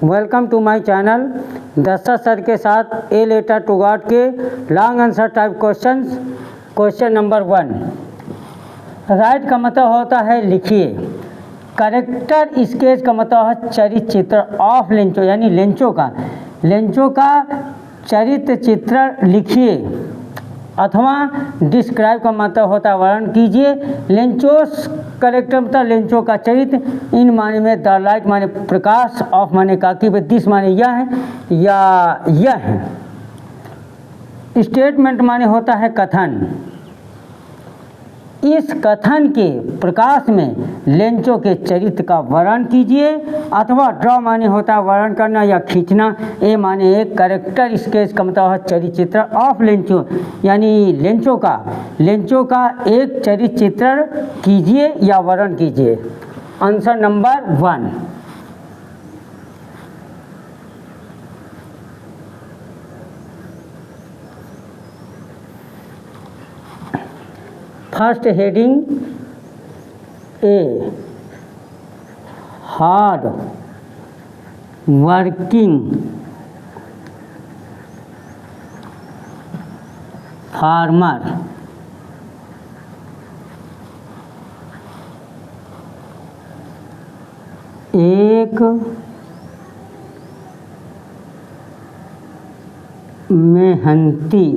Welcome to my channel Dasharath sir के साथ a letter to God के long answer type questions. Question number 1, write का मतलब होता है लिखिए। करेक्टर स्केच का मतलब है चरित्र चित्र ऑफ लेंचो, यानी लेंचो का चरित्र चित्र लिखिए। अथवा डिस्क्राइब का मतलब होता है वर्णन कीजिए। लेंचोस करेक्टर मतलब लेंचो का चरित्र। इन माने में द लाइट माने प्रकाश, ऑफ माने काकी, दिस माने यह है या यह है। स्टेटमेंट माने होता है कथन। इस कथन के प्रकाश में लेंचो के चरित्र का वर्णन कीजिए। अथवा ड्रॉ माने होता है वर्णन करना या खींचना। ए माने एक करेक्टर स्केच का मतलब है चरित्र चित्र ऑफ लेंचो, यानी लेंचो का एक चरित्र चित्र कीजिए या वर्णन कीजिए। Answer number 1। First heading a hard working farmer. एक मेहनती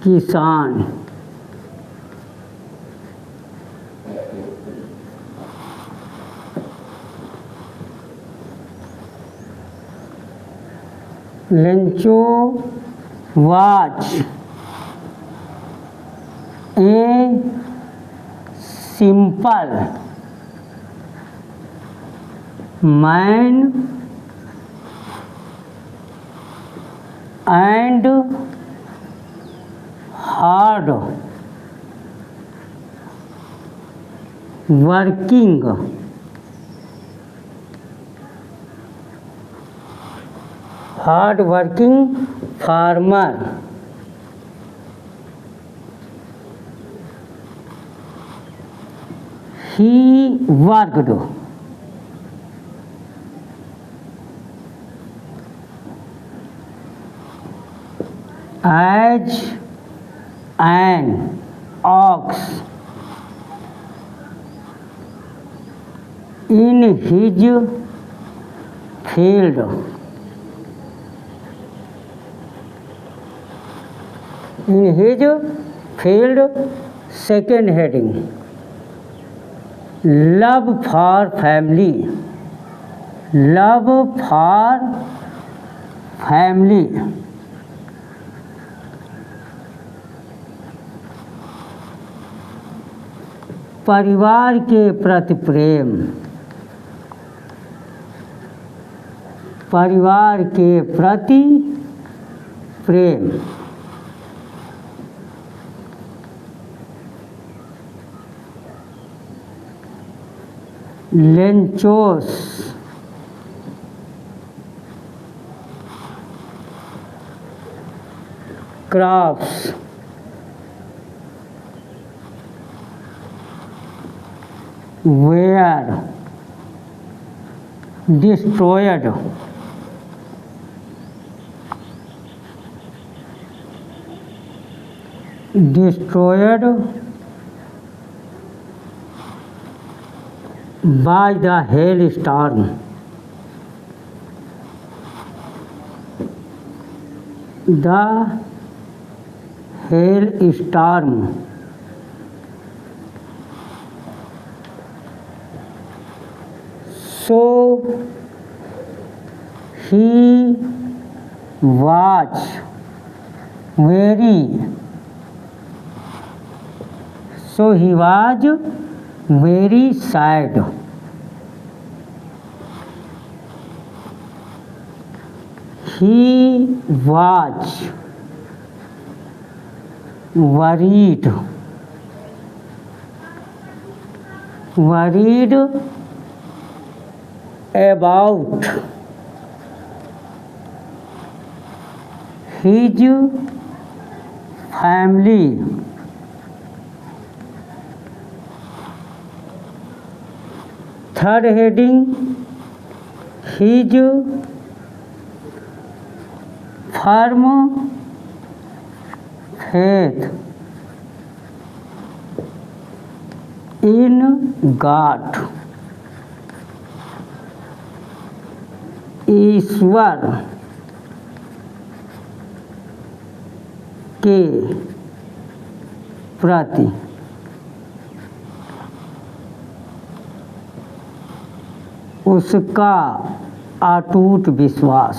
किसान Lencho was a simple man and hard working farmer. He worked as an ox in his field. Second heading, love for family. परिवार के प्रति प्रेम। Lencho's crops were destroyed by the hailstorm. So he was very sad. He was worried about his family. Third heading, his firm faith in God, ईश्वर के प्रति उसका अटूट विश्वास,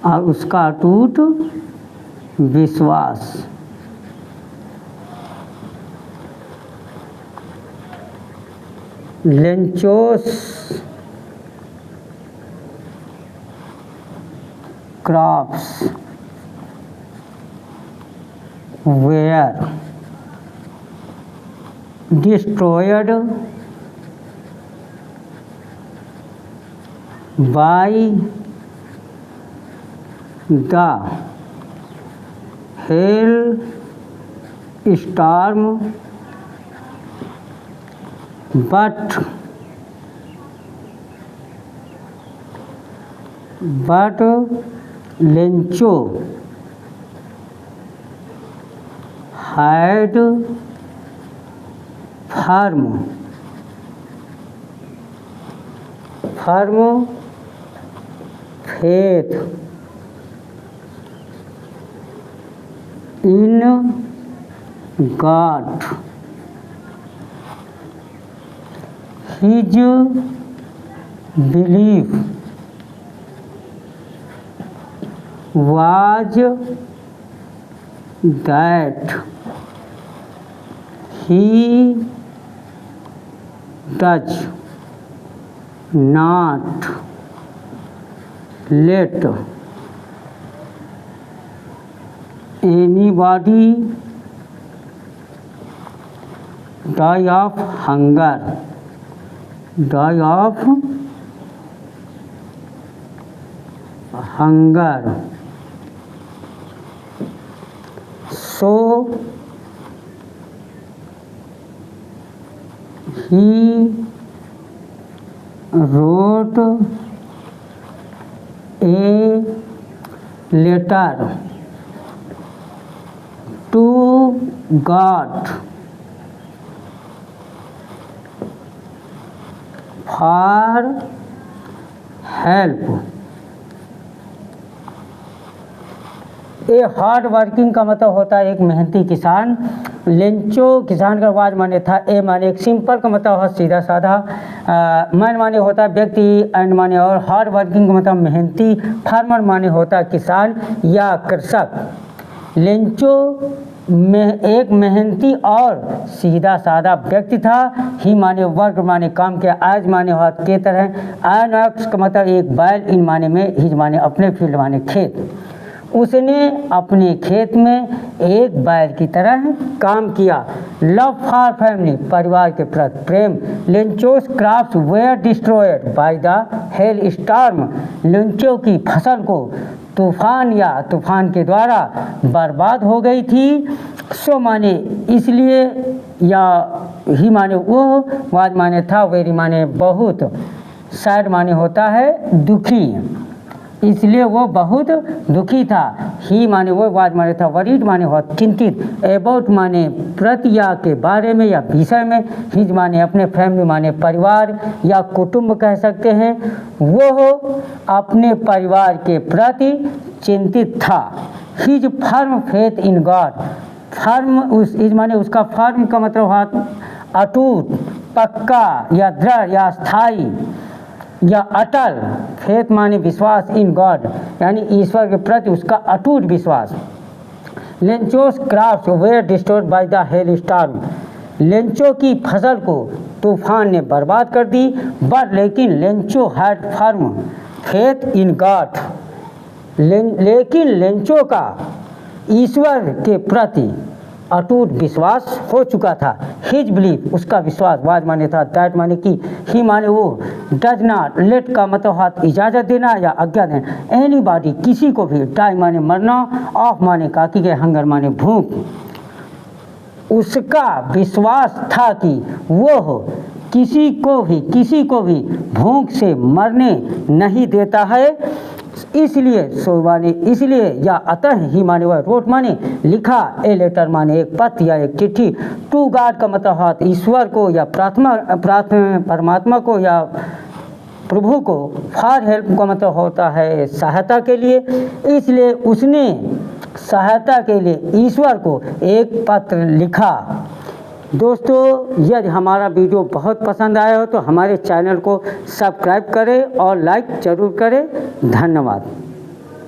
और उसका अटूट विश्वास Lencho's crops were destroyed by the hailstorm, but Lencho had firm faith in God. His belief was that he does not let anybody die of hunger, so he wrote a letter to God for help. A hard working का मतलब होता है एक मेहनती किसान। Lencho किसान का was माने था। ए माने एक सिंपल का मतलब है सीधा साधा। मैन माने होता है व्यक्ति, एंड माने और हार्ड वर्किंग का मतलब मेहनती। फार्मर माने होता है किसान या कृषक। लेंचो में एक मेहनती और सीधा साधा व्यक्ति था। ही माने वर्क माने काम के, आज माने हाथ के तरह, एन एक्स का मतलब एक बैल, इन माने में, हिज माने अपने, फील्ड माने खेत। उसने अपने खेत में एक बैल की तरह काम किया। लव फॉर फैमिली, परिवार के प्रति प्रेम। Lencho's crops were destroyed by the hail storm, Lencho की फसल को तूफान या तूफान के द्वारा बर्बाद हो गई थी। सो माने इसलिए, या ही माने वो, वाज माने था, वेरी माने बहुत, सैड माने होता है दुखी, इसलिए वो बहुत दुखी था। ही माने वो, वाज माने था, वरीड माने हो चिंतित, अबाउट माने प्रति या के बारे में या विषय में, हिज माने अपने, फैमिली माने परिवार या कुटुंब कह सकते हैं। वो अपने परिवार के प्रति चिंतित था। His firm faith in God, firm उस, हिज माने उसका फर्म का मतलब हाथ अटूट, पक्का या दृढ़ या स्थायी या अटल। फेथ माने विश्वास, इन गॉड यानी ईश्वर के प्रति उसका अटूट विश्वास। Lencho's crops were destroyed by the hail storm, Lencho की फसल को तूफान ने बर्बाद कर दी। बट लेकिन Lencho had firm faith in God, लेकिन लेंचो का ईश्वर के प्रति अटूट विश्वास हो चुका था। हिज बिलीफ, उसका विश्वास, वाज माने था, दैट माने कि, ही माने वो, डज नॉट, लेट का मतलब हाथ इजाज़त देना या आज्ञा देना, एनीबॉडी किसी को भी, डाई माने मरना, ऑफ माने काकी के, हंगर माने भूख, उसका विश्वास था कि वह किसी को भी भूख से मरने नहीं देता है, इसलिए या अतः ही माने वह रोट माने लिखा, ए लेटर माने एक पत्र या एक चिट्ठी, टू गॉड का मतलब हाथ ईश्वर को या परमात्मा को या प्रभु को, फॉर हेल्प का मतलब होता है सहायता के लिए, इसलिए उसने सहायता के लिए ईश्वर को एक पत्र लिखा। दोस्तों, यदि हमारा वीडियो बहुत पसंद आया हो तो हमारे चैनल को सब्सक्राइब करें और लाइक ज़रूर करें। धन्यवाद।